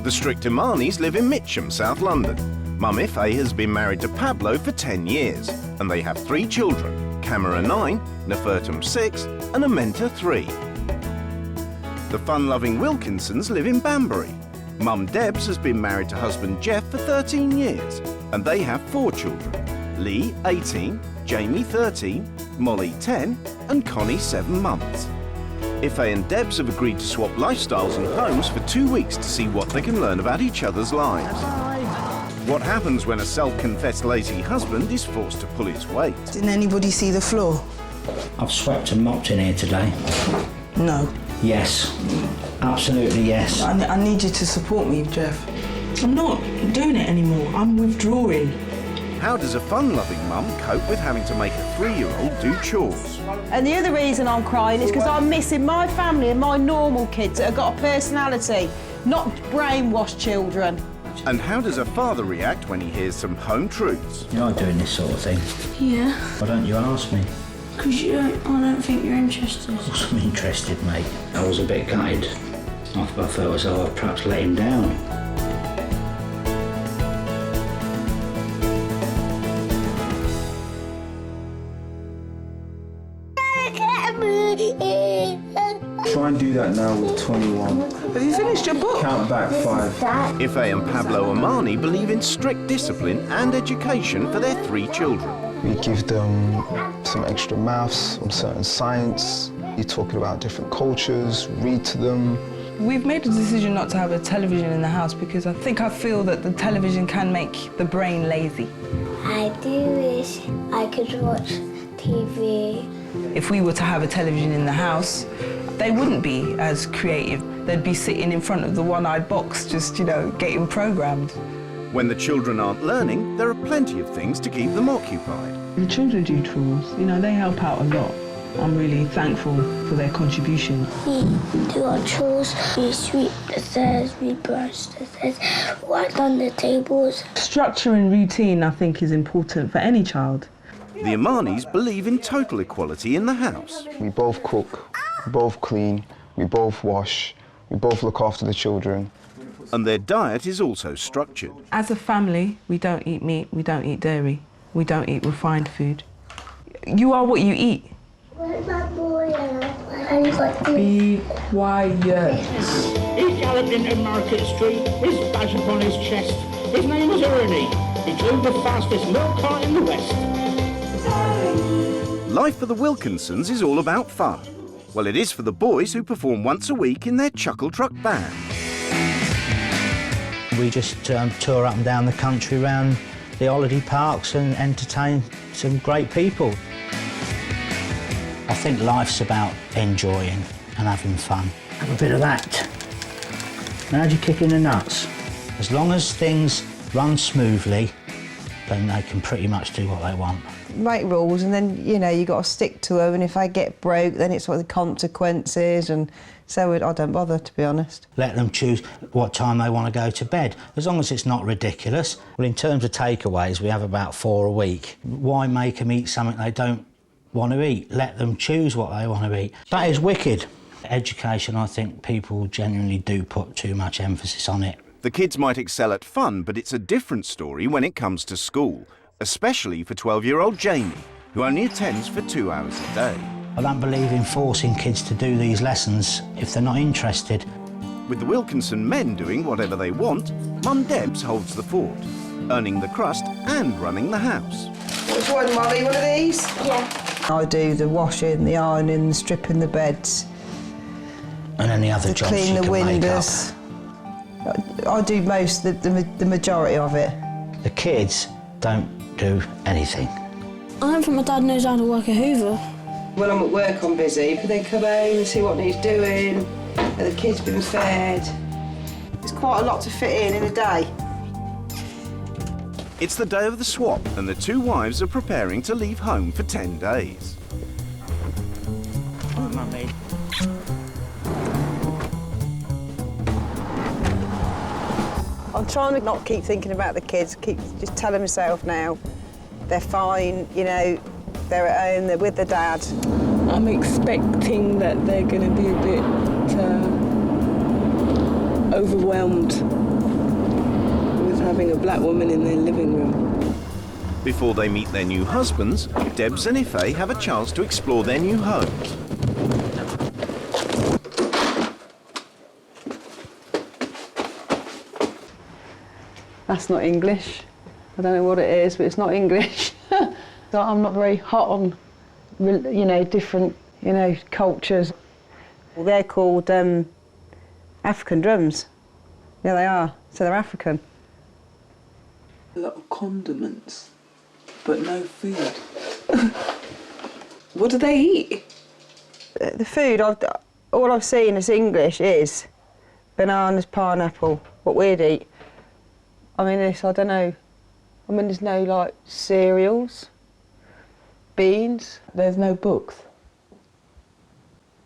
The Strict-Imanis live in Mitcham, South London. Mum Ife has been married to Pablo for 10 years, and they have 3 children, Camera 9, Nefertum 6, and Amenta 3. The fun-loving Wilkinsons live in Banbury. Mum Debs has been married to husband Jeff for 13 years, and they have 4 children, Lee, 18, Jamie, 13, Molly, 10, and Connie, 7 months. Ife and Debs have agreed to swap lifestyles and homes for 2 weeks to see what they can learn about each other's lives. What happens when a self-confessed lazy husband is forced to pull his weight? Didn't anybody see the floor? I've swept and mopped in here today. No. Yes. Absolutely yes. I need you to support me, Jeff. I'm not doing it anymore. I'm withdrawing. How does a fun-loving mum cope with having to make a 3-year-old do chores? And the other reason I'm crying is because I'm missing my family and my normal kids that have got a personality, not brainwashed children. And how does a father react when he hears some home truths? You're not doing this sort of thing. Yeah. Why don't you ask me? Because I don't think you're interested. Of course I'm interested, mate. I was a bit gutted. I felt as though I'd perhaps let him down. Try and do that now with 21. Have you finished your book? Count back 5. Ife and Pablo Omani believe in strict discipline and education for their 3 children. We give them some extra maths, some certain science. You're talking about different cultures, read to them. We've made a decision not to have a television in the house because I feel that the television can make the brain lazy. I do wish I could watch TV. If we were to have a television in the house, they wouldn't be as creative. They'd be sitting in front of the one-eyed box, just, getting programmed. When the children aren't learning, there are plenty of things to keep them occupied. The children do chores. They help out a lot. I'm really thankful for their contribution. We do our chores, we sweep the stairs, we brush the stairs, wipe down the tables. Structure and routine, I think, is important for any child. The Omanis believe in total equality in the house. We both cook, we both clean, we both wash, we both look after the children. And their diet is also structured. As a family, we don't eat meat, we don't eat dairy, we don't eat refined food. You are what you eat. Where's my boy? And he's like, Be quiet. He galloped into Market Street, his badge upon his chest. His name was Ernie. He drove the fastest milk cart in the West. Life for the Wilkinsons is all about fun. Well, it is for the boys who perform once a week in their Chuckle Truck band. We just tour up and down the country around the holiday parks and entertain some great people. I think life's about enjoying and having fun. Have a bit of that. And how do you kick in the nuts? As long as things run smoothly, then they can pretty much do what they want. Make rules and then, you got to stick to them, and if I get broke, then it's what the consequences, and so I don't bother, to be honest. Let them choose what time they want to go to bed, as long as it's not ridiculous. Well, in terms of takeaways, we have about 4 a week. Why make them eat something they don't want to eat? Let them choose what they want to eat. That is wicked. Education, I think people genuinely do put too much emphasis on it. The kids might excel at fun, but it's a different story when it comes to school, especially for 12-year-old Jamie, who only attends for 2 hours a day. I don't believe in forcing kids to do these lessons if they're not interested. With the Wilkinson men doing whatever they want, Mum Debs holds the fort, earning the crust and running the house. Which one, Molly? One of these? yeah. I do the washing, the ironing, the stripping the beds, And any other the jobs clean you the can windows. I do most, the majority of it. make up. The kids don't do anything. I don't think my dad knows how to work a hoover. When I'm at work, I'm busy, but then come home and see what he's doing, and the kid's been fed. It's quite a lot to fit in a day. It's the day of the swap, and the 2 wives are preparing to leave home for 10 days. Hi, Mummy. I'm trying to not keep thinking about the kids, keep just telling myself now, they're fine, they're at home, they're with their dad. I'm expecting that they're going to be a bit overwhelmed having a black woman in their living room. Before they meet their new husbands, Debs and Ife have a chance to explore their new homes. That's not English. I don't know what it is, but it's not English. So I'm not very hot on, you know, different, you know, cultures. Well, they're called African drums. Yeah, they are. So they're African. A lot of condiments, but no food. What do they eat? The food, all I've seen as English is bananas, pineapple, what we'd eat. I mean, I don't know. I mean, there's no, like, cereals, beans. There's no books.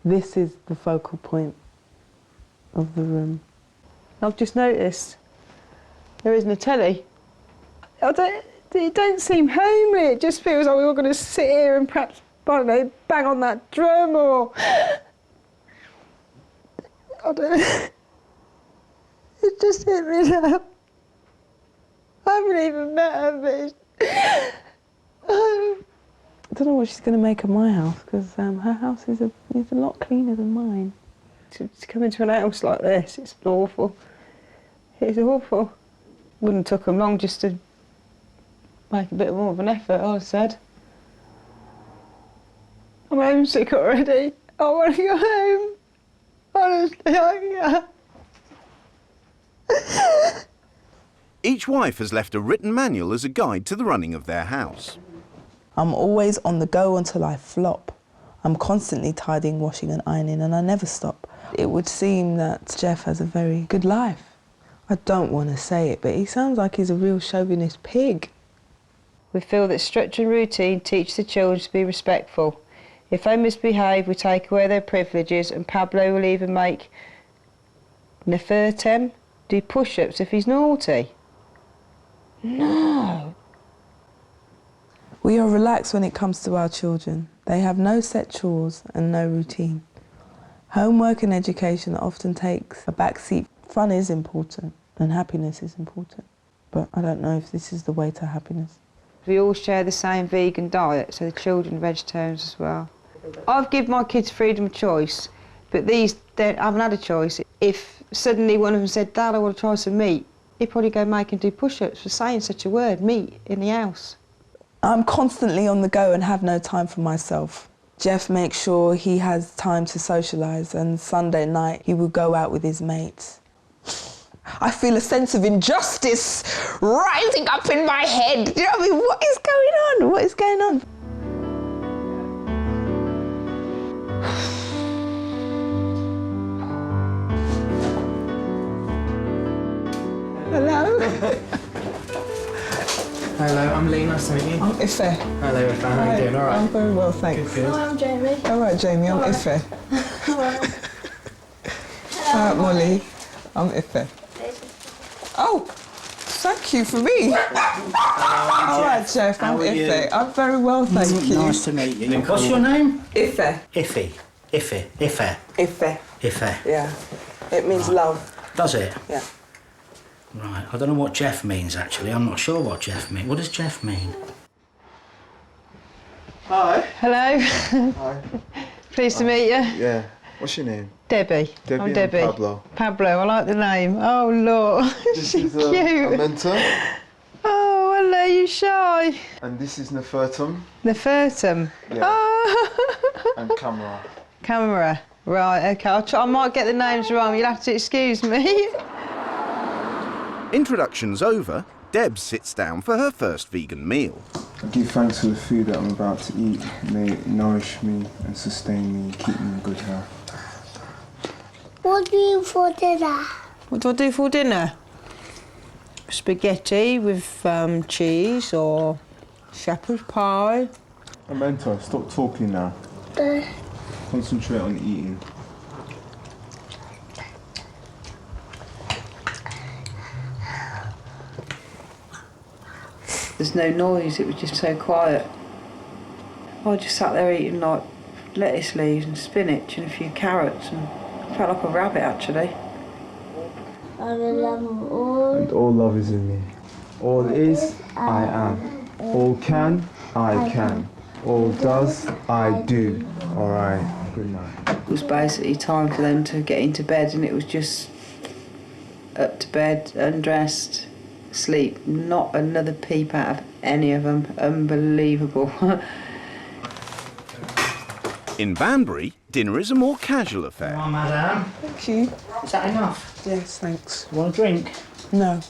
This is the focal point of the room. I've just noticed there isn't a telly. It don't seem homely. It just feels like we're all going to sit here and perhaps, I don't know, bang on that drum or... I don't know. It just hit me now. I haven't even met her, but it's... I don't know what she's going to make of my house, because her house is a lot cleaner than mine. To come into an house like this, it's awful. It's awful. Wouldn't took them long just to make a bit more of an effort, I said. I'm homesick already. I want to go home. Honestly, I can't. Each wife has left a written manual as a guide to the running of their house. I'm always on the go until I flop. I'm constantly tidying, washing and ironing, and I never stop. It would seem that Jeff has a very good life. I don't want to say it, but he sounds like he's a real chauvinist pig. We feel that structure and routine teach the children to be respectful. If they misbehave, we take away their privileges, and Pablo will even make Nefertem do push-ups if he's naughty. No. We are relaxed when it comes to our children. They have no set chores and no routine. Homework and education often takes a back seat. Fun is important and happiness is important, but I don't know if this is the way to happiness. We all share the same vegan diet, so the children are vegetarians as well. I've given my kids freedom of choice, but these, they haven't had a choice. If suddenly one of them said, Dad, I want to try some meat, he'd probably go make and do push-ups for saying such a word, meat, in the house. I'm constantly on the go and have no time for myself. Jeff makes sure he has time to socialise, and Sunday night he will go out with his mates. I feel a sense of injustice rising up in my head. You know what I mean? What is going on? What is going on? Hello? Hello, I'm Lee, nice to meet you. I'm Ife. Hello, Ife, how are you doing? All right? I'm very well, thanks. Good. I'm Jamie. All right, Jamie, I'm Ife. Molly, I'm Ife. Oh, thank you for me. All right, Jeff, I'm Ife. I'm very well, thank you. Nice to meet you. What's your name? Ife. Ife. Ife. Ife. Ife. Ife. Yeah. It means love. Does it? Yeah. Right. I don't know what Jeff means, actually. I'm not sure what Jeff means. What does Jeff mean? Hi. Hello. Hi. Pleased to meet you. Yeah. What's your name? Debbie. Debbie I'm Debbie. and Pablo. Pablo, I like the name. Oh, Lord. This She's is a cute. mentor. Oh, hello, you shy. And this is Nefertum. Nefertum. Yeah. Oh. And Camera. Camera. Right, OK. I might get the names wrong. You'll have to excuse me. Introductions over, Debs sits down for her first vegan meal. I give thanks for the food that I'm about to eat. May it nourish me and sustain me, keep me in good health. What do you for dinner? What do I do for dinner? Spaghetti with cheese or shepherd's pie. A mentor, stop talking now. Concentrate on eating. There's no noise, it was just so quiet. I just sat there eating like lettuce leaves and spinach and a few carrots and felt like a rabbit actually. I love them all. And all love is in me. All is, I am. All can, I can. All does, I do. All right, good night. It was basically time for them to get into bed, and it was just up to bed, undressed, sleep. Not another peep out of any of them. Unbelievable. In Banbury, dinner is a more casual affair. Come on, madam. Thank you. Is that enough? Yes, thanks. Want a drink? No.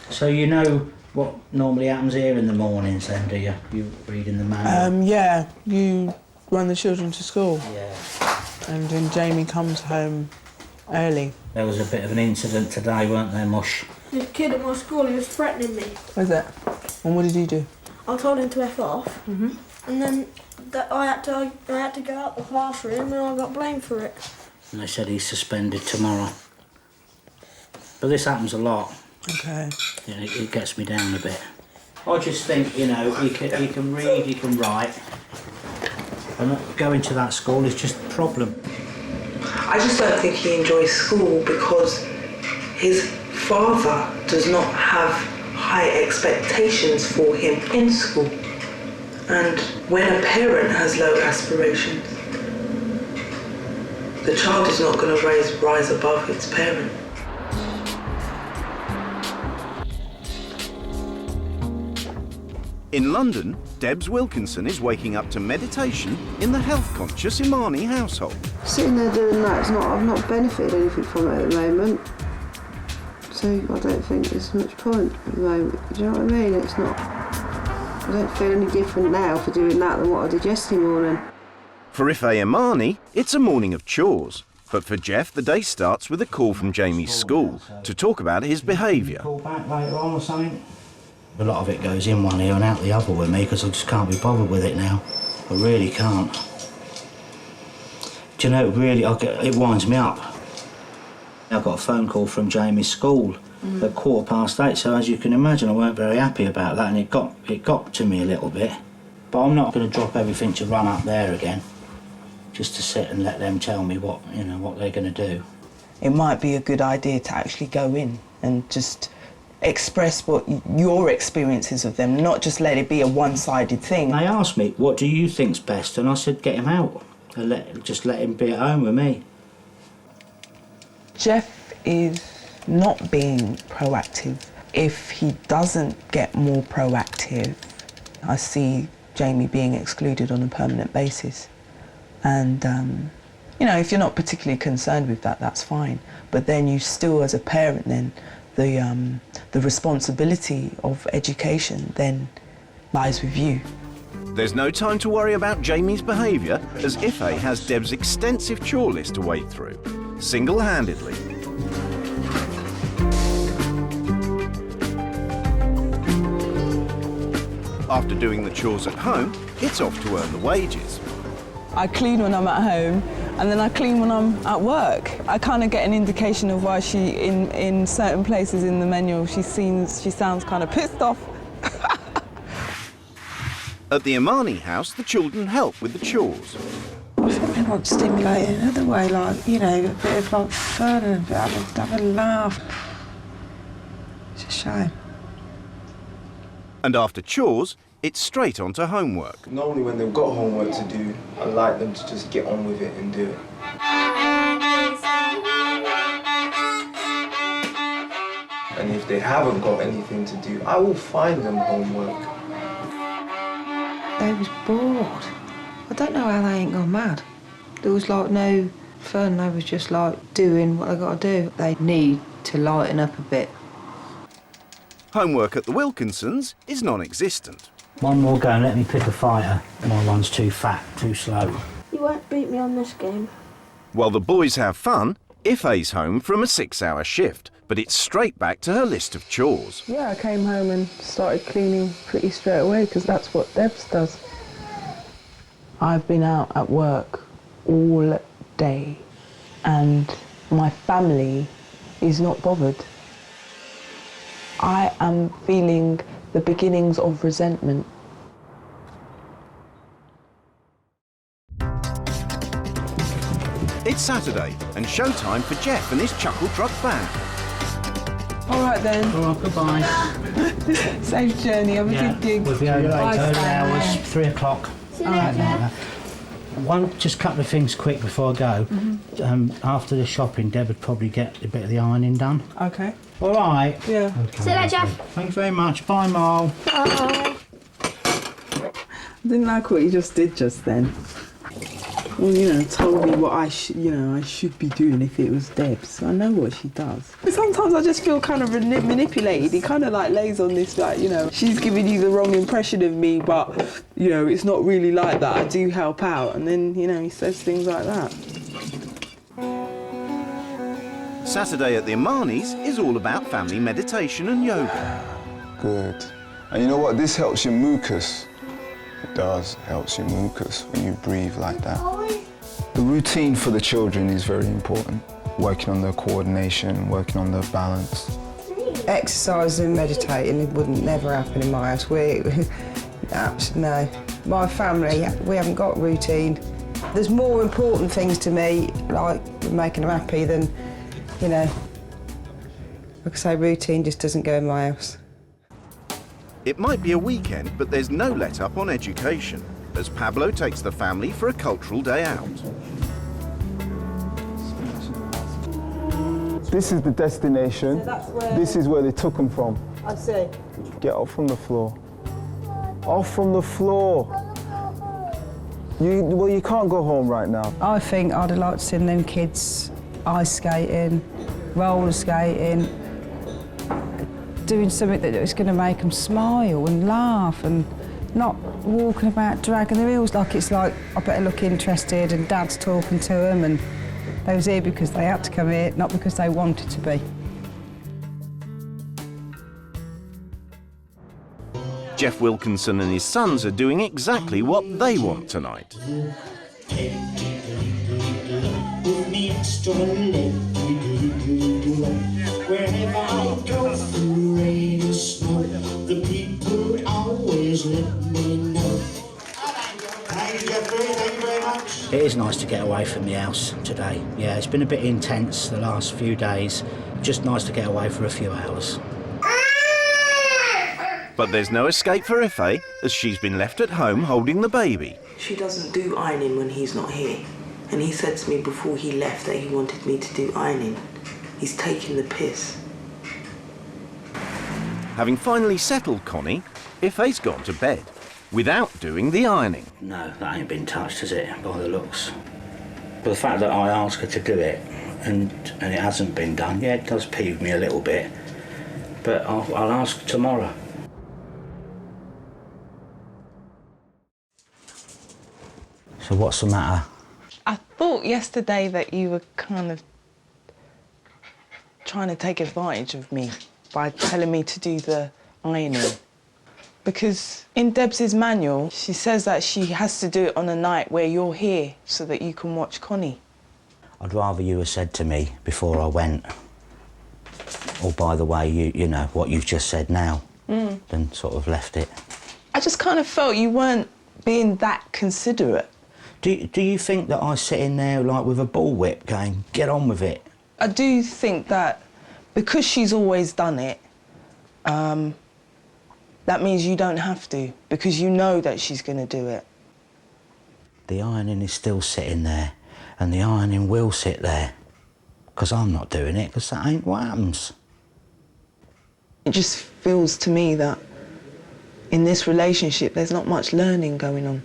So you know what normally happens here in the mornings then, do you? You reading the manual? Yeah, you run the children to school. Yeah. And then Jamie comes home early. There was a bit of an incident today, weren't there, Mush? The kid at my school, he was threatening me. What's that? And what did you do? I told him to F off, and then I had to go out the classroom, and I got blamed for it. And they said he's suspended tomorrow. But this happens a lot. Okay. Yeah, it gets me down a bit. I just think, you know, he can read, he can write, and going to that school is just a problem. I just don't think he enjoys school because his father does not have high expectations for him in school. And when a parent has low aspirations, the child is not going to rise above its parent. In London, Debs Wilkinson is waking up to meditation in the health-conscious Imani household. Sitting there doing that, I've not benefited anything from it at the moment. So I don't think there's much point at the moment. Do you know what I mean? I don't feel any different now for doing that than what I did yesterday morning. For Ife Imani, it's a morning of chores. But for Jeff, the day starts with a call from Jamie's school to talk about his behaviour. Call back later on or something? A lot of it goes in one ear and out the other with me because I just can't be bothered with it now. I really can't. Do you know, it winds me up. I got a phone call from Jamie's school at 8:15, so as you can imagine I weren't very happy about that, and it got to me a little bit. But I'm not going to drop everything to run up there again, just to sit and let them tell me what they're going to do. It might be a good idea to actually go in and just express what your experiences of them, not just let it be a one-sided thing. They asked me, what do you think's best? And I said, get him out and just let him be at home with me. Jeff is not being proactive. If he doesn't get more proactive, I see Jamie being excluded on a permanent basis. And, if you're not particularly concerned with that, that's fine. But then you still, as a parent, then the responsibility of education then lies with you. There's no time to worry about Jamie's behaviour, as Ife has Deb's extensive chore list to wade through, single-handedly. After doing the chores at home, it's off to earn the wages. I clean when I'm at home, and then I clean when I'm at work. I kind of get an indication of why she, in certain places in the manual, she sounds kind of pissed off. At the Imani house, the children help with the chores. I think they want stimulating another way, a bit of fun and have a laugh. It's a shame. And after chores, it's straight on to homework. Normally when they've got homework to do, I like them to just get on with it and do it. And if they haven't got anything to do, I will find them homework. They was bored. I don't know how they ain't gone mad. There was no fun, they was just doing what they got to do. They need to lighten up a bit. Homework at the Wilkinsons is non-existent. One more go and let me pick a fighter. My one's too fat, too slow. You won't beat me on this game. While the boys have fun, Ife's home from a 6-hour shift, but it's straight back to her list of chores. Yeah, I came home and started cleaning pretty straight away because that's what Debs does. I've been out at work all day and my family is not bothered. I am feeling the beginnings of resentment. It's Saturday and showtime for Jeff and his Chuckle Truck band. All right then. All right, goodbye. Safe journey. Have a good gig. We'll be home Bye, early Stan. hours, 3 o'clock. See you later. Just a couple of things quick before I go. After the shopping, Deb would probably get a bit of the ironing done. Okay. All right. Yeah. Okay, See you later, Jeff. Thanks very much. Bye, Mal. Bye. I didn't like what you just did just then. Well, told me what I should be doing if it was Deb's. I know what she does. Sometimes I just feel kind of manipulated. He kind of like lays on this, like, she's giving you the wrong impression of me, but, it's not really like that. I do help out. And then, he says things like that. Saturday at the Amanis is all about family meditation and yoga. Good. And you know what? This helps your mucus. It does, helps your mucus when you breathe like that. The routine for the children is very important. Working on their coordination, working on their balance. Exercising and meditating, it wouldn't never happen in my house. No. My family, we haven't got routine. There's more important things to me, like making them happy, than, like I say, routine just doesn't go in my house. It might be a weekend, but there's no let-up on education, as Pablo takes the family for a cultural day out. This is the destination. This is where they took them from. I see. Get off from the floor. Off from the floor. You can't go home right now. I think I'd have liked to see them kids ice skating, roller skating, doing something that was going to make them smile and laugh, and not walking about dragging their heels like it's like, I better look interested and Dad's talking to them, and they was here because they had to come here, not because they wanted to be. Jeff Wilkinson and his sons are doing exactly what they want tonight. Wherever I go through rain or snow, the people always let me know. Thank you, Jeffrey. Thank you very much. It is nice to get away from the house today. Yeah, it's been a bit intense the last few days. Just nice to get away for a few hours. But there's no escape for Ife, as she's been left at home holding the baby. She doesn't do ironing when he's not here. And he said to me before he left that he wanted me to do ironing. He's taking the piss. Having finally settled Connie, Ife's gone to bed, without doing the ironing. No, that ain't been touched, has it, by the looks? But the fact that I asked her to do it, and it hasn't been done, yeah, it does peeve me a little bit. But I'll ask tomorrow. So what's the matter? I thought yesterday that you were kind of trying to take advantage of me by telling me to do the ironing. Because in Deb's manual, she says that she has to do it on a night where you're here so that you can watch Connie. I'd rather you had said to me before I went, or by the way, you know, what you've just said now, than sort of left it. I just kind of felt you weren't being that considerate. Do you think that I sit in there like with a bullwhip going, get on with it? I do think that because she's always done it, that means you don't have to, because you know that she's going to do it. The ironing is still sitting there, and the ironing will sit there, because I'm not doing it, because that ain't what happens. It just feels to me that in this relationship there's not much learning going on.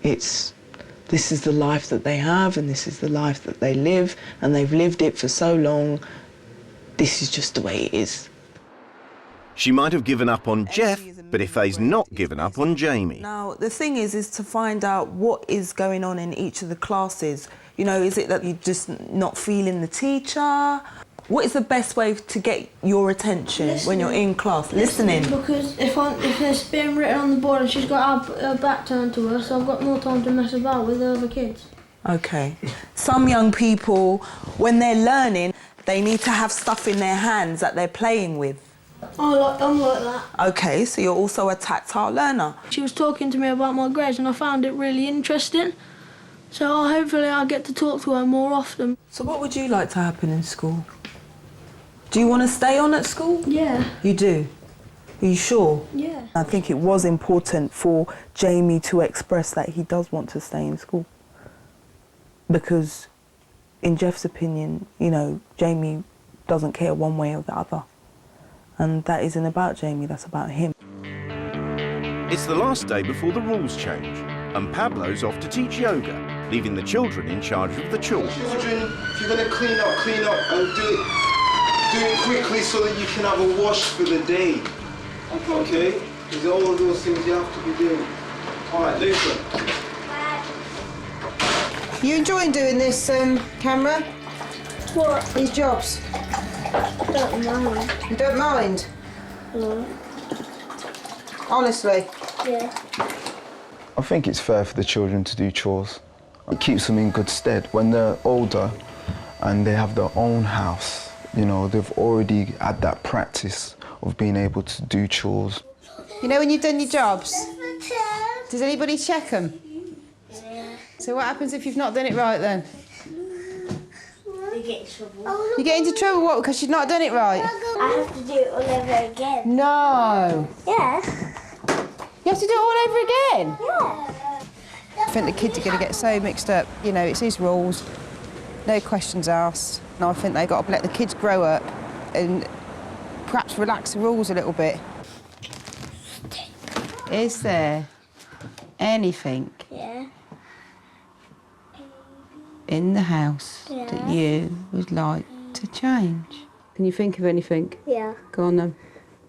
This is the life that they have, and this is the life that they live, and they've lived it for so long. This is just the way it is. She might have given up on Jeff, but Ife's not given up on Jamie. Now, the thing is to find out what is going on in each of the classes. You know, is it that you're just not feeling the teacher? What is the best way to get your attention when you're in class? Listening. Because if it's being written on the board and she's got her back turned to her, so I've got more time to mess about with the other kids. Okay. Some young people, when they're learning, they need to have stuff in their hands that they're playing with. I'm like that. Okay, so you're also a tactile learner. She was talking to me about my grades and I found it really interesting. So hopefully I'll get to talk to her more often. So what would you like to happen in school? Do you want to stay on at school? Yeah. You do? Are you sure? Yeah. I think it was important for Jamie to express that he does want to stay in school. Because, in Jeff's opinion, you know, Jamie doesn't care one way or the other. And that isn't about Jamie, that's about him. It's the last day before the rules change, and Pablo's off to teach yoga, leaving the children in charge of the chores. Children, if you're going to clean up and do it quickly so that you can have a wash for the day. Okay? Because all of those things you have to be doing. All right, Lisa. You enjoying doing this, Camera? What? These jobs? I don't mind. You don't mind? No. Honestly? Yeah. I think it's fair for the children to do chores. It keeps them in good stead. When they're older and they have their own house, you know, they've already had that practice of being able to do chores. You know when you've done your jobs, does anybody check them? Yeah. So what happens if you've not done it right then? You get in trouble. You get into trouble, what, because you've not done it right? I have to do it all over again. No. Yeah. You have to do it all over again? Yeah. I think the kids are going to get so mixed up. You know, it's his rules, no questions asked. And I think they've got to let the kids grow up and perhaps relax the rules a little bit. Is there anything Yeah. in the house that you would like to change? Can you think of anything? Yeah. Go on then.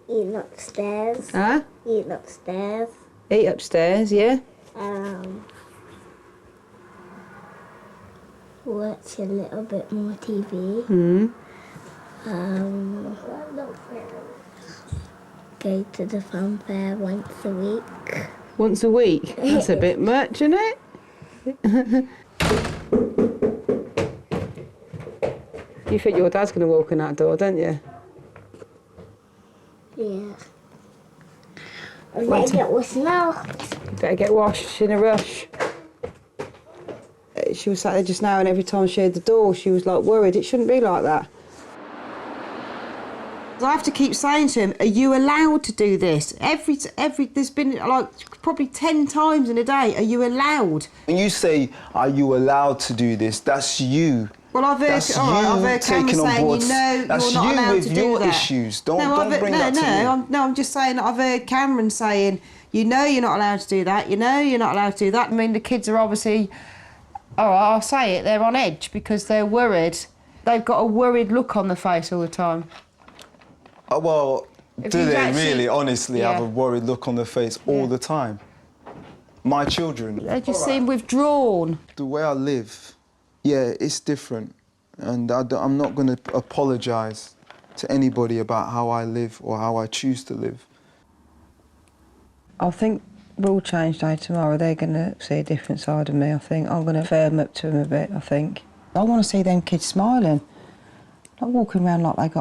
Eating upstairs. Huh? Eating upstairs. Eat upstairs, yeah? Watch a little bit more TV. Hmm. Go to the fun fair once a week. Once a week? That's a bit much, isn't it? You think your dad's going to walk in that door, don't you? Yeah. I better get washed now. You better get washed in a rush. She was sat there just now and every time she heard the door she was like worried. It shouldn't be like that. I have to keep saying to him, are you allowed to do this? There's been like probably 10 times in a day, are you allowed? When you say, are you allowed to do this, that's you. Well, I've heard, That's I've heard Cameron taking on saying, board. you know, That's you're not you allowed with to do your that. issues. Don't bring that to me. I'm just saying that I've heard Cameron saying, you know you're not allowed to do that, you know you're not allowed to do that. I mean, the kids are obviously, I'll say it, they're on edge because they're worried. They've got a worried look on their face all the time. Well, If do you've they actually- really, honestly, Yeah. have a worried look on their face all the time? My children. They just seem withdrawn. The way I live, yeah, it's different. And I'm not going to apologise to anybody about how I live or how I choose to live. I think rule change day tomorrow, they're going to see a different side of me, I think. I'm going to firm up to them a bit, I think. I want to see them kids smiling. Not walking around like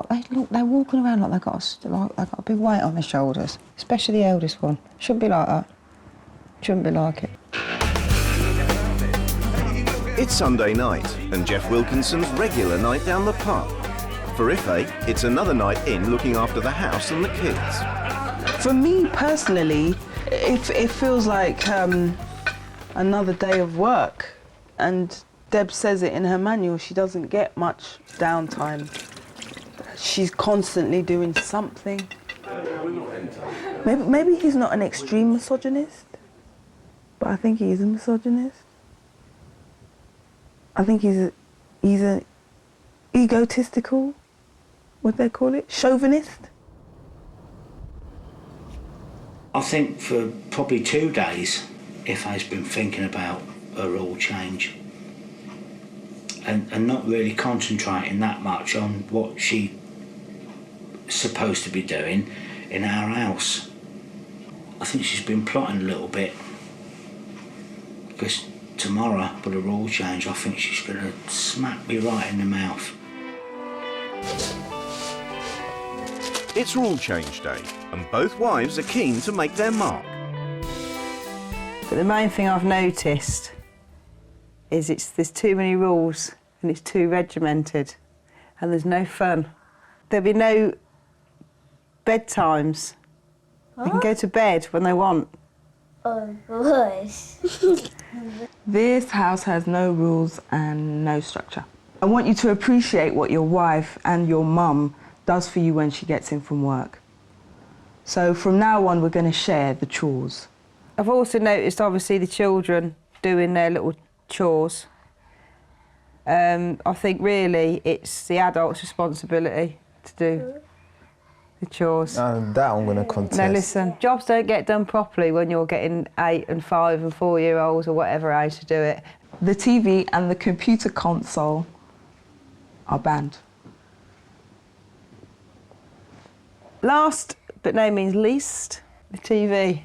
they're walking around like they've got a big weight on their shoulders. Especially the eldest one. Shouldn't be like that. Shouldn't be like it. It's Sunday night, and Jeff Wilkinson's regular night down the pub. For Ife, it's another night in looking after the house and the kids. For me personally, it feels like another day of work. And Deb says it in her manual, she doesn't get much downtime. She's constantly doing something. Maybe he's not an extreme misogynist, but I think he is a misogynist. I think he's a egotistical, what they call it, chauvinist. I think for probably 2 days, Ife's been thinking about a rule change and not really concentrating that much on what she's supposed to be doing in our house. I think she's been plotting a little bit because tomorrow, with a rule change, I think she's going to smack me right in the mouth. It's rule change day, and both wives are keen to make their mark. But the main thing I've noticed is there's too many rules and it's too regimented and there's no fun. There'll be no bedtimes. They can go to bed when they want. Oh, gosh. This house has no rules and no structure. I want you to appreciate what your wife and your mum does for you when she gets in from work. So from now on, we're going to share the chores. I've also noticed, obviously, the children doing their little chores. I think really it's the adult's responsibility to do the chores. That I'm going to contest. Now listen, jobs don't get done properly when you're getting 8 and 5 and 4-year-olds or whatever age to do it. The TV and the computer console are banned. Last but no means least, the TV.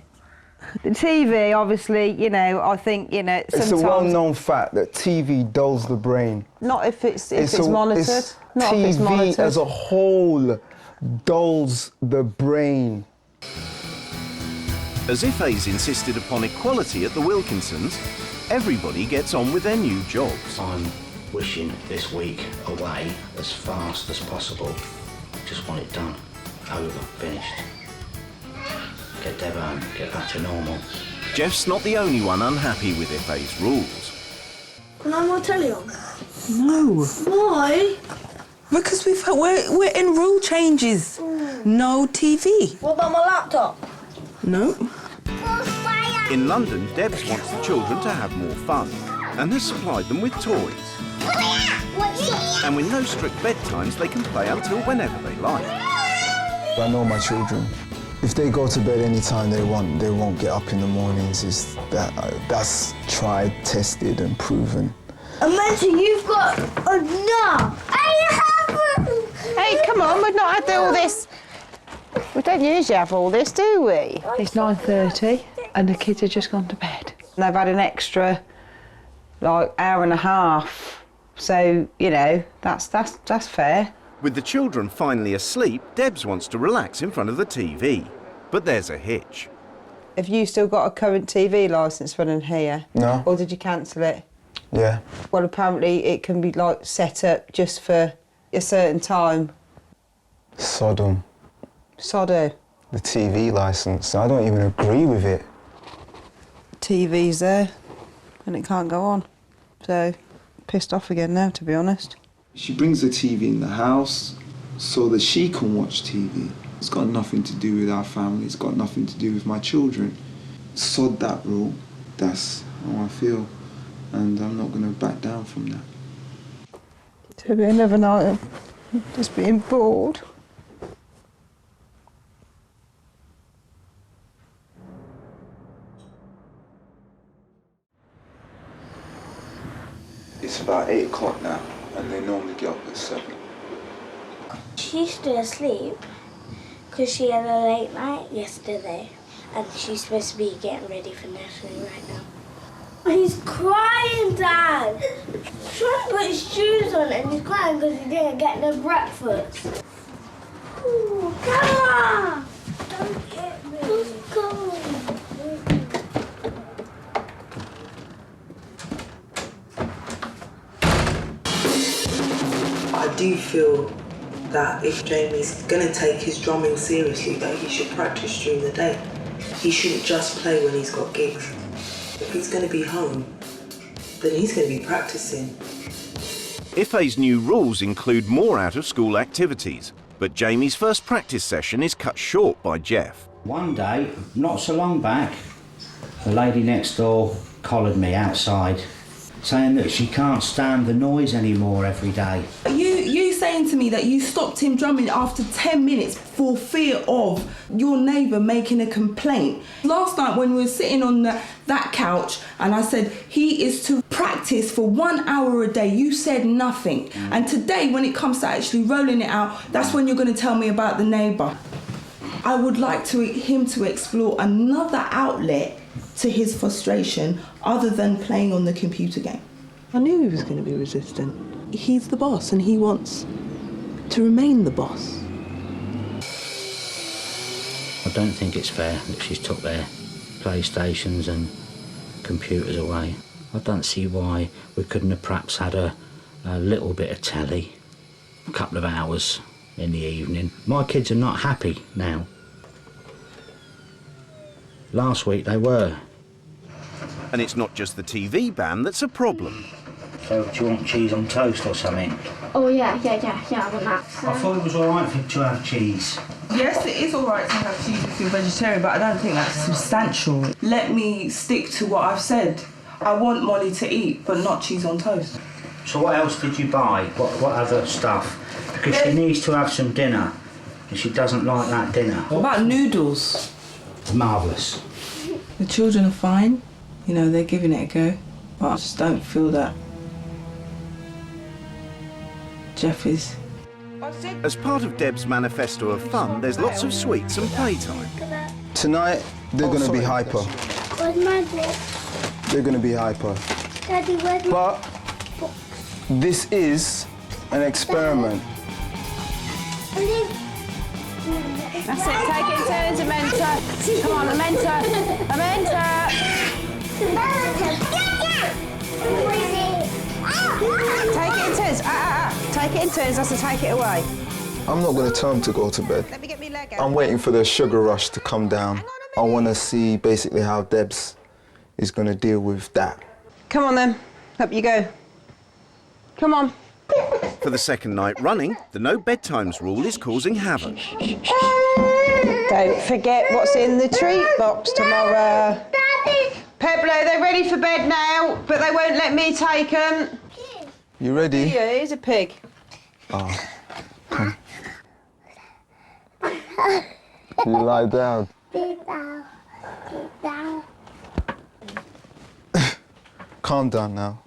The TV, obviously, you know, I think, you know, sometimes... It's a well-known fact that TV dulls the brain. Not if it's monitored. Not TV if it's monitored. as a whole dulls the brain. As Ife's insisted upon equality at the Wilkinsons, everybody gets on with their new jobs. I'm wishing this week away as fast as possible. Just want it done, over, finished. Get Deb home, get back to normal. Jeff's not the only one unhappy with Ife's rules. Can I have my telly on? No. Why? Because we're in rule changes. No TV. What about my laptop? No. In London, Debs wants the children to have more fun and has supplied them with toys. And with no strict bedtimes, they can play until whenever they like. I know my children. If they go to bed anytime they won't get up in the mornings. That's tried, tested and proven. Imagine you've got enough. I haven't. Hey, come on, we've not had all this. We don't usually have all this, do we? It's 9:30 and the kids have just gone to bed. They've had an extra, like, hour and a half. So, you know, that's fair. With the children finally asleep, Debs wants to relax in front of the TV. But there's a hitch. Have you still got a current TV licence running here? No. Or did you cancel it? Yeah. Well, apparently it can be, like, set up just for a certain time. Sodom. Sodom. The TV licence. I don't even agree with it. TV's there and it can't go on. So, pissed off again now, to be honest. She brings the TV in the house so that she can watch TV. It's got nothing to do with our family, it's got nothing to do with my children. Sod that rule, that's how I feel, and I'm not going to back down from that. It'll be another night of just being bored. It's about 8 o'clock now, and they normally get up at 7. She's still asleep because she had a late night yesterday and she's supposed to be getting ready for nursery right now. He's crying, Dad! He's trying to put his shoes on and he's crying because he didn't get no breakfast. Ooh, come on! Don't hit me. Let's go. I do feel that if Jamie's going to take his drumming seriously, that he should practice during the day. He shouldn't just play when he's got gigs. If he's going to be home, then he's going to be practicing. Ife's new rules include more out-of-school activities, but Jamie's first practice session is cut short by Jeff. One day, not so long back, the lady next door collared me outside, saying that she can't stand the noise anymore every day. You saying to me that you stopped him drumming after 10 minutes for fear of your neighbour making a complaint. Last night when we were sitting on that couch and I said he is to practice for 1 hour a day, you said nothing. And today when it comes to actually rolling it out, that's when you're going to tell me about the neighbour. I would like him to explore another outlet to his frustration other than playing on the computer game. I knew he was going to be resistant. He's the boss and he wants to remain the boss. I don't think it's fair that she's took their PlayStations and computers away. I don't see why we couldn't have perhaps had a little bit of telly, a couple of hours, in the evening. My kids are not happy now. Last week they were. And it's not just the TV ban that's a problem. So do you want cheese on toast or something? Oh yeah, I want that. I thought it was alright to have cheese. Yes, it is all right to have cheese if you're vegetarian, but I don't think that's substantial. Let me stick to what I've said. I want Molly to eat, but not cheese on toast. So what else did you buy? What other stuff? Because she needs to have some dinner, and she doesn't like that dinner. What about noodles? Marvellous. The children are fine. You know, they're giving it a go. But I just don't feel that Jeff is. As part of Deb's manifesto of fun, there's lots of sweets and playtime. Tonight, they're going to be hyper. Where's my book? They're going to be hyper. Daddy, where's my But this is an experiment. That's it, take it in turns, Amenta. Come on, Amenta. Amenta. Take it in turns. Take it in turns, that's to take it away. I'm not going to tell them to go to bed. Let me get my leg out. I'm waiting for the sugar rush to come down. I want to see basically how Debs is going to deal with that. Come on then, up you go. Come on. For the second night running, the no bedtimes rule is causing havoc. Don't forget what's in the treat box tomorrow. Daddy! Pablo, they're ready for bed now, but they won't let me take them. You ready? Yeah, here's a pig. Oh, come. You lie down. Sit down. Sit down. Calm down now.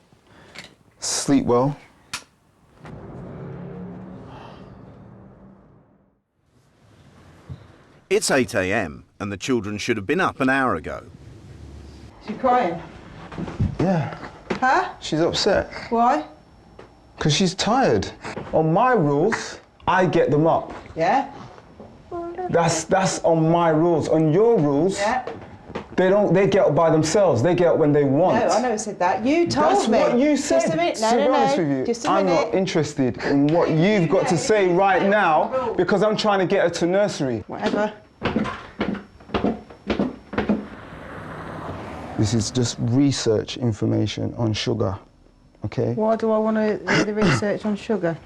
Sleep well. It's 8 a.m. and the children should have been up an hour ago. She's crying. Yeah. Huh? She's upset. Why? Because she's tired. On my rules, I get them up. Yeah? That's on my rules. On your rules, Yeah. they get up by themselves. They get up when they want. No, I never said that. You told That's me. what you said. Just a minute. To be honest with you, Just a I'm minute. not interested in what you've got to say right now because I'm trying to get her to nursery. Whatever. This is just research information on sugar, okay? Why do I want to do the research on sugar?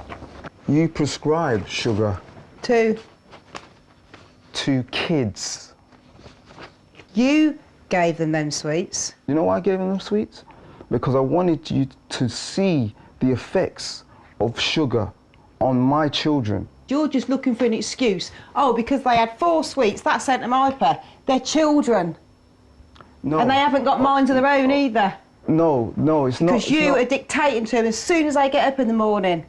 You prescribe sugar Two. to kids. You gave them sweets. You know why I gave them sweets? Because I wanted you to see the effects of sugar on my children. You're just looking for an excuse. Oh, because they had 4 sweets, that sent them hyper. They're children. No. And they haven't got minds of their own either. No, it's not. Because you are dictating to them as soon as they get up in the morning.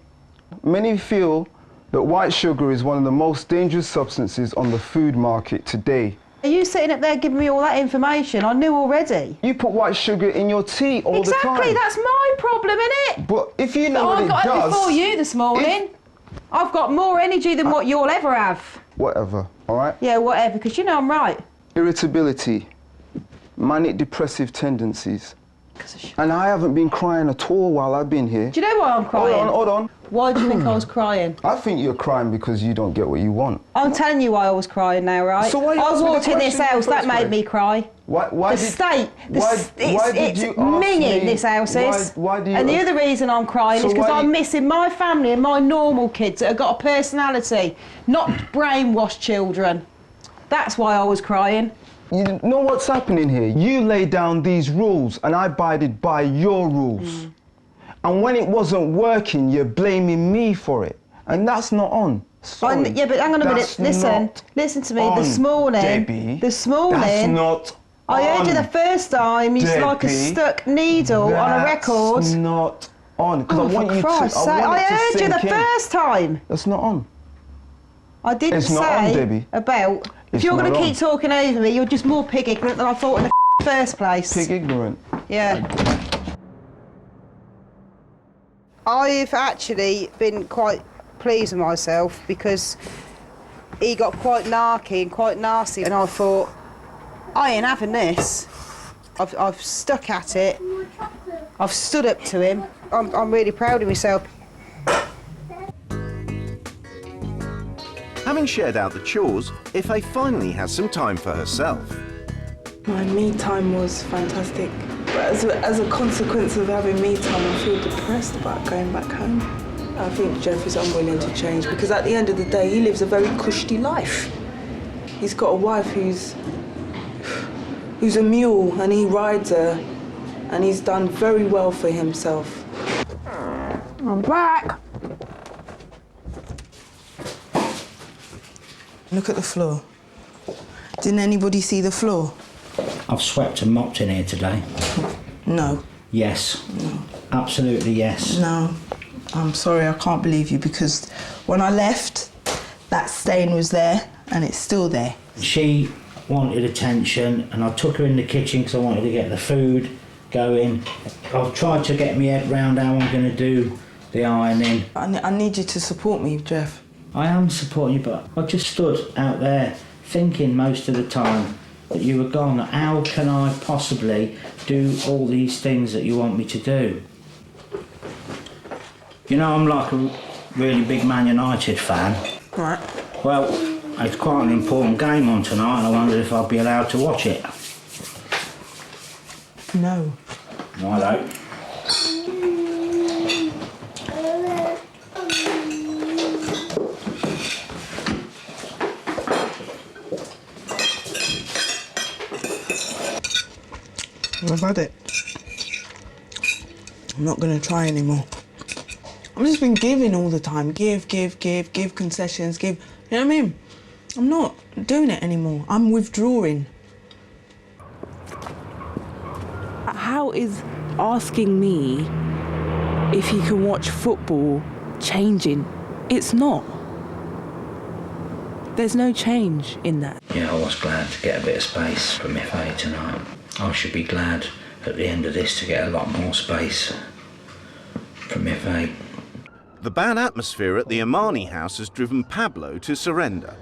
Many feel that white sugar is one of the most dangerous substances on the food market today. Are you sitting up there giving me all that information? I knew already. You put white sugar in your tea all the time. Exactly, that's my problem, innit? But if you know what I it got does... it before you this morning. I've got more energy than what you'll ever have. Whatever, all right? Yeah, whatever, because you know I'm right. Irritability, manic depressive tendencies. And I haven't been crying at all while I've been here. Do you know why I'm crying? Hold on. Why do you think I was crying? I think you're crying because you don't get what you want. I'm telling you why I was crying now, right? So why you I ask me the walked in this question in the house, that first made place? me cry. Why The did, state, why did you it's ask minging, me- this house is. Why do you And the ask- other reason I'm crying So is because why do I'm you- missing my family and my normal kids that have got a personality, not brainwashed children. That's why I was crying. You know what's happening here? You laid down these rules and I abided by your rules. And when it wasn't working, you're blaming me for it. And that's not on. Sorry. Yeah, but hang on a minute. That's Listen to me. on, This morning, Debbie. this morning, That's not I heard you the on, first time. It's like a Debbie. stuck needle on a record. That's not on. Because Oh, I want for you to. Christ's sake, I want I it to heard you sink the in. first time. That's not on. I didn't It's not on, say Debbie. about. If It's you're going not to on. keep talking over me, you're just more pig ignorant than I thought in the first place. Pig ignorant. Yeah. I've actually been quite pleased with myself because he got quite narky and quite nasty, and I thought, I ain't having this. I've stuck at it. I've stood up to him. I'm really proud of myself. Having shared out the chores, Ife finally has some time for herself. My me time was fantastic. But as a consequence of having me time, I feel depressed about going back home. I think Jeff is unwilling to change because at the end of the day, he lives a very cushy life. He's got a wife who's a mule and he rides her and he's done very well for himself. I'm back. Look at the floor. Didn't anybody see the floor? I've swept and mopped in here today. No. Yes. No. Absolutely yes. No. I'm sorry, I can't believe you because when I left, that stain was there and it's still there. She wanted attention and I took her in the kitchen because I wanted to get the food going. I've tried to get my head round how I'm going to do the ironing. I need you to support me, Jeff. I am supporting you, but I just stood out there thinking most of the time that you were gone. How can I possibly do all these things that you want me to do? You know, I'm like a really big Man United fan. Right. Well, it's quite an important game on tonight and I wondered if I'd be allowed to watch it. No. Righto. I've had it. I'm not going to try anymore. I've just been giving all the time. Give concessions, give. You know what I mean? I'm not doing it anymore. I'm withdrawing. How is asking me if he can watch football changing? It's not. There's no change in that. Yeah, I was glad to get a bit of space from Ife tonight. I should be glad at the end of this to get a lot more space from Ife. The bad atmosphere at the Imani house has driven Pablo to surrender.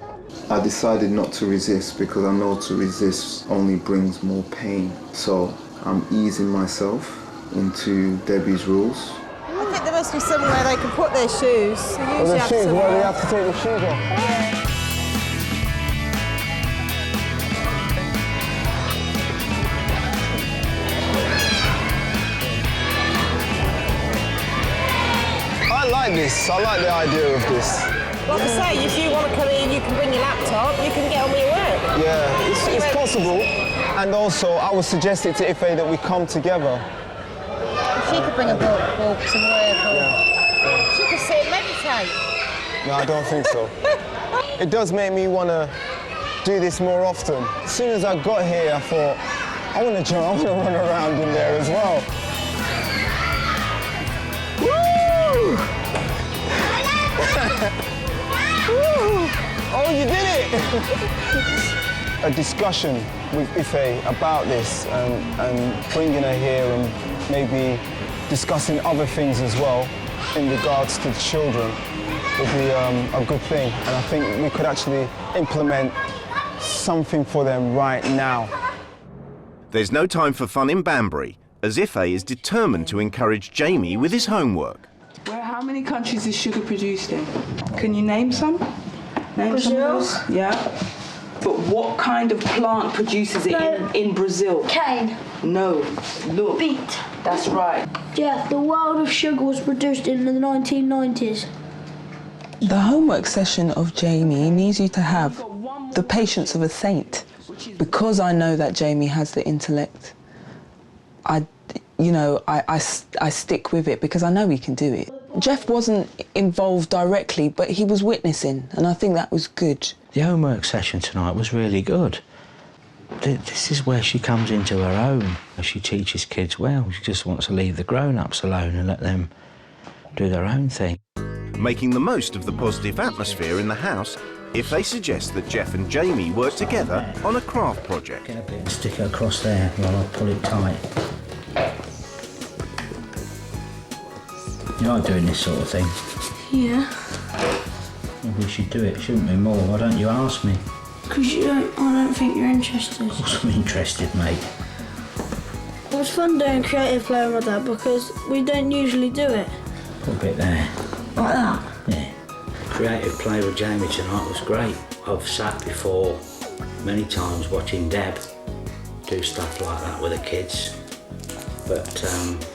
I decided not to resist because I know to resist only brings more pain. So I'm easing myself into Debbie's rules. I think there must be somewhere they can put their shoes. Well, the shoes, where we have to take the shoes off. I like this. I like the idea of this. Like I say, if you want to come in, you can bring your laptop, you can get on with your work. Yeah, it's possible. And also, I would suggest it to Ife that we come together. If she could bring a book or some work, or she could sit and meditate. No, I don't think so. It does make me want to do this more often. As soon as I got here, I thought, I want to jump, I want to run around in there as well. Woo! Woo! Oh, you did it! A discussion with Ife about this and bringing her here and maybe discussing other things as well in regards to the children would be a good thing. And I think we could actually implement something for them right now. There's no time for fun in Banbury, as Ife is determined to encourage Jamie with his homework. How many countries is sugar produced in? Can you name some? Name Brazil. some of those? Yeah. But what kind of plant produces it in Brazil? Cane. No. Look. Beet. That's right. Yeah, the world of sugar was produced in the 1990s. The homework session of Jamie needs you to have the patience of a saint. Because I know that Jamie has the intellect, I stick with it because I know he can do it. Jeff wasn't involved directly, but he was witnessing, and I think that was good. The homework session tonight was really good. This is where she comes into her own. She teaches kids well. She just wants to leave the grown-ups alone and let them do their own thing. Making the most of the positive atmosphere in the house, Ife suggests that Jeff and Jamie work together on a craft project. Get a bit and stick it across there while I pull it tight. You like doing this sort of thing? Yeah. Maybe we should do it, shouldn't we, more? Why don't you ask me? Because I don't think you're interested. Of course I'm interested, mate. It was fun doing creative play with that because we don't usually do it. Put a bit there. Like that? Yeah. Creative play with Jamie tonight was great. I've sat before many times watching Deb do stuff like that with the kids, but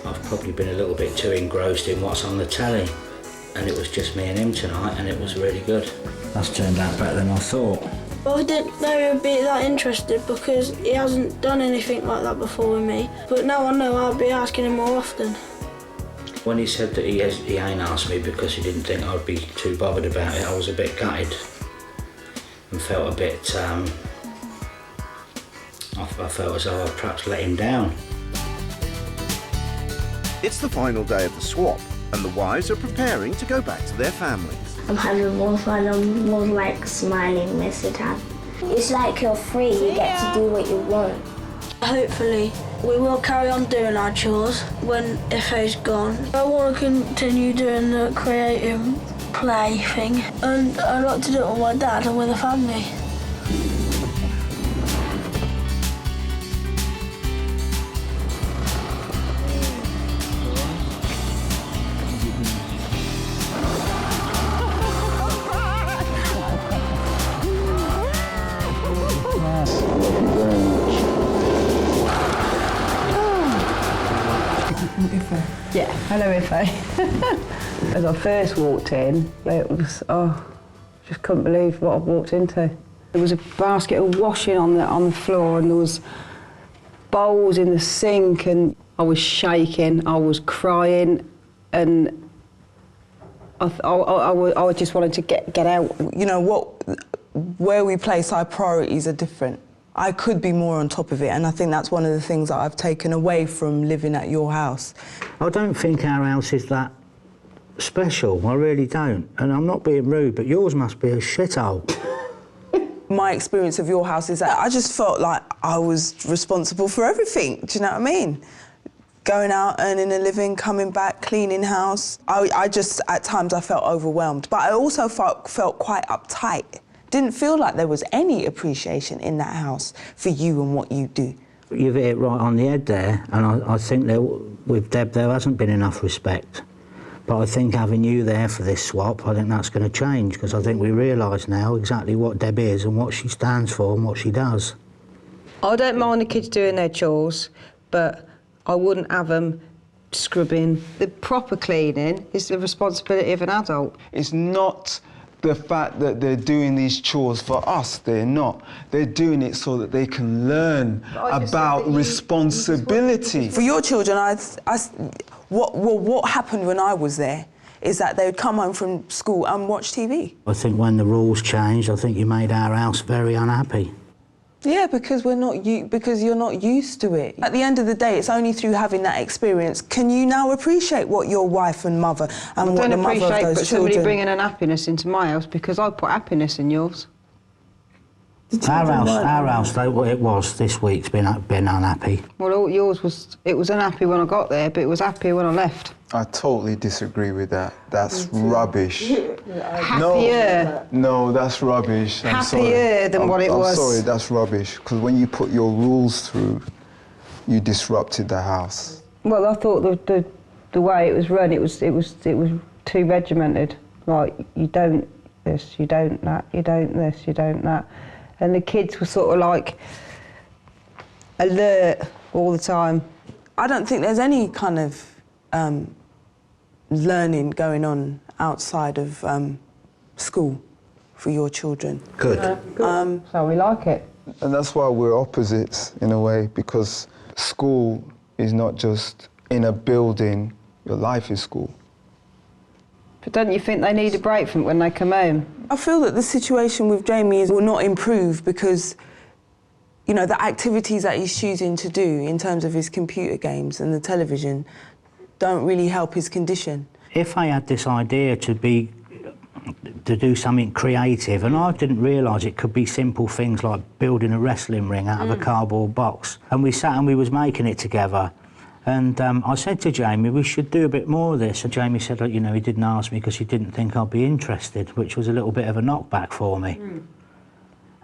I've probably been a little bit too engrossed in what's on the telly, and it was just me and him tonight, and it was really good. That's turned out better than I thought. Well, I didn't know he would be that interested because he hasn't done anything like that before with me, but now I know I'll be asking him more often. When he said that he ain't asked me because he didn't think I'd be too bothered about it, I was a bit gutted and felt a bit, I felt as though I'd perhaps let him down. It's the final day of the swap, and the wives are preparing to go back to their families. I'm having more fun, I'm more like smiling most of the time. It's like you're free, you get to do what you want. Hopefully, we will carry on doing our chores when Ife's gone. I want to continue doing the creative play thing, and I like to do it with my dad and with the family. Yeah, hello Ife. As I first walked in, it was, just couldn't believe what I'd walked into. There was a basket of washing on the floor, and there was bowls in the sink, and I was shaking, I was crying, and I just wanted to get out. You know, where we place our priorities are different. I could be more on top of it, and I think that's one of the things that I've taken away from living at your house. I don't think our house is that special, I really don't. And I'm not being rude, but yours must be a shithole. My experience of your house is that I just felt like I was responsible for everything, do you know what I mean? Going out, earning a living, coming back, cleaning house. I just, at times, I felt overwhelmed. But I also felt quite uptight. Didn't feel like there was any appreciation in that house for you and what you do. You've hit it right on the head there, and I think with Deb there hasn't been enough respect. But I think having you there for this swap, I think that's going to change, because I think we realise now exactly what Deb is and what she stands for and what she does. I don't mind the kids doing their chores, but I wouldn't have them scrubbing. The proper cleaning is the responsibility of an adult. It's not the fact that they're doing these chores for us, they're not. They're doing it so that they can learn about responsibility. For your children, what happened when I was there is that they would come home from school and watch TV. I think when the rules changed, I think you made our house very unhappy. Yeah, because you're not used to it. At the end of the day, it's only through having that experience can you now appreciate what your wife and mother and what the mother of those children... I don't appreciate somebody bringing unhappiness into my house, because I put happiness in yours. Our house, though, what it was this week's been unhappy. Well, yours was unhappy when I got there, but it was happy when I left. I totally disagree with that. That's rubbish. Happier. No, that's rubbish. I'm Happier than what it was. I'm sorry, that's rubbish. Because when you put your rules through, you disrupted the house. Well, I thought the way it was run, it was too regimented. Like, you don't this, you don't that, you don't this, you don't that. And the kids were sort of like alert all the time. I don't think there's any kind of learning going on outside of school for your children. Good. So we like it. And that's why we're opposites in a way, because school is not just in a building, your life is school. But don't you think they need a break from it when they come home? I feel that the situation with Jamie will not improve because, you know, the activities that he's choosing to do in terms of his computer games and the television don't really help his condition. If I had this idea to do something creative, and I didn't realise it could be simple things like building a wrestling ring out of a cardboard box, and we sat and we was making it together, and I said to Jamie, we should do a bit more of this, and Jamie said, you know, he didn't ask me because he didn't think I'd be interested, which was a little bit of a knockback for me.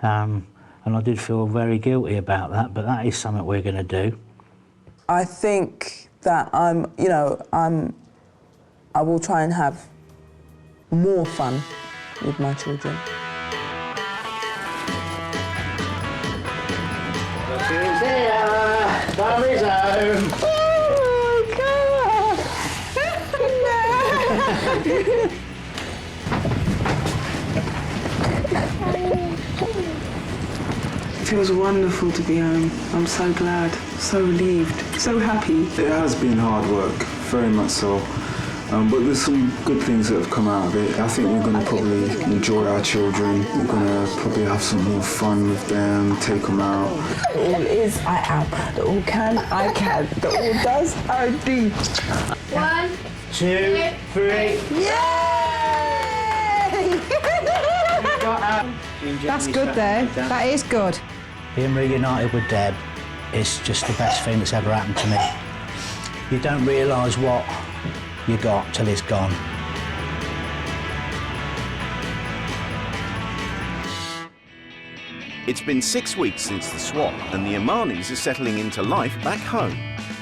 And I did feel very guilty about that, but that is something we're going to do. I think that I will try and have more fun with my children. Mommy's home! Oh God! It feels wonderful to be home. I'm so glad, so relieved, so happy. It has been hard work, very much so. But there's some good things that have come out of it. I think we're going to probably enjoy our children. We're going to probably have some more fun with them, take them out. The all is, I am. The all can, I can. The all does, I do. 1, 2, 3. Yay! That's good there. That is good. Being reunited with Deb is just the best thing that's ever happened to me. You don't realise what you got till it's gone. It's been 6 weeks since the swap, and the Amanis are settling into life back home.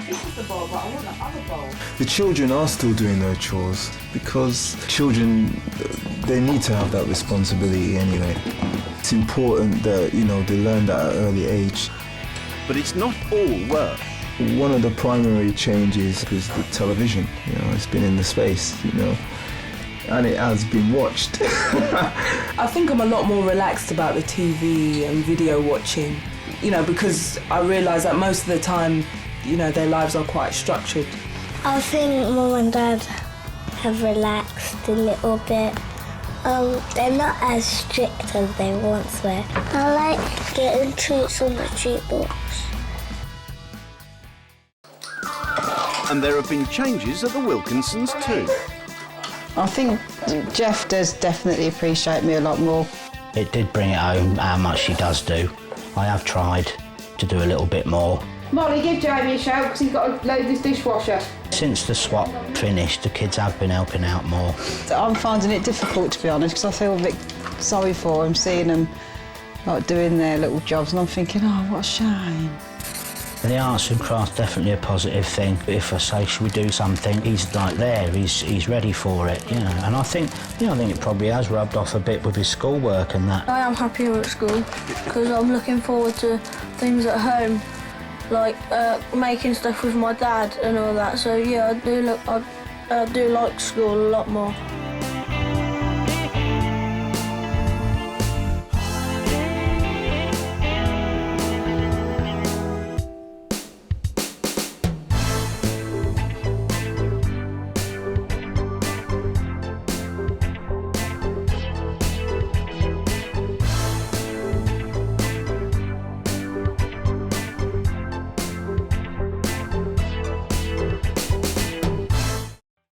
This is the bowl, but I want the other bowl. The children are still doing their chores because children, they need to have that responsibility anyway. It's important that, you know, they learn that at an early age. But it's not all work. One of the primary changes is the television. You know, it's been in the space, you know, and it has been watched. I think I'm a lot more relaxed about the TV and video watching, you know, because I realise that most of the time, you know, their lives are quite structured. I think Mum and Dad have relaxed a little bit. They're not as strict as they once were. I like getting treats on the treat box. And there have been changes at the Wilkinsons too. I think Jeff does definitely appreciate me a lot more. It did bring it home how much she does do. I have tried to do a little bit more. Molly, give Jamie a shout because he's got to load this dishwasher. Since the swap finished, the kids have been helping out more. I'm finding it difficult, to be honest, because I feel a bit sorry for them, seeing them like doing their little jobs, and I'm thinking, oh, what a shame. The arts and crafts definitely a positive thing. If I say, should we do something, he's like there, he's ready for it, you know. And I think it probably has rubbed off a bit with his schoolwork and that. I am happier at school because I'm looking forward to things at home, like making stuff with my dad and all that. So yeah, I do like school a lot more.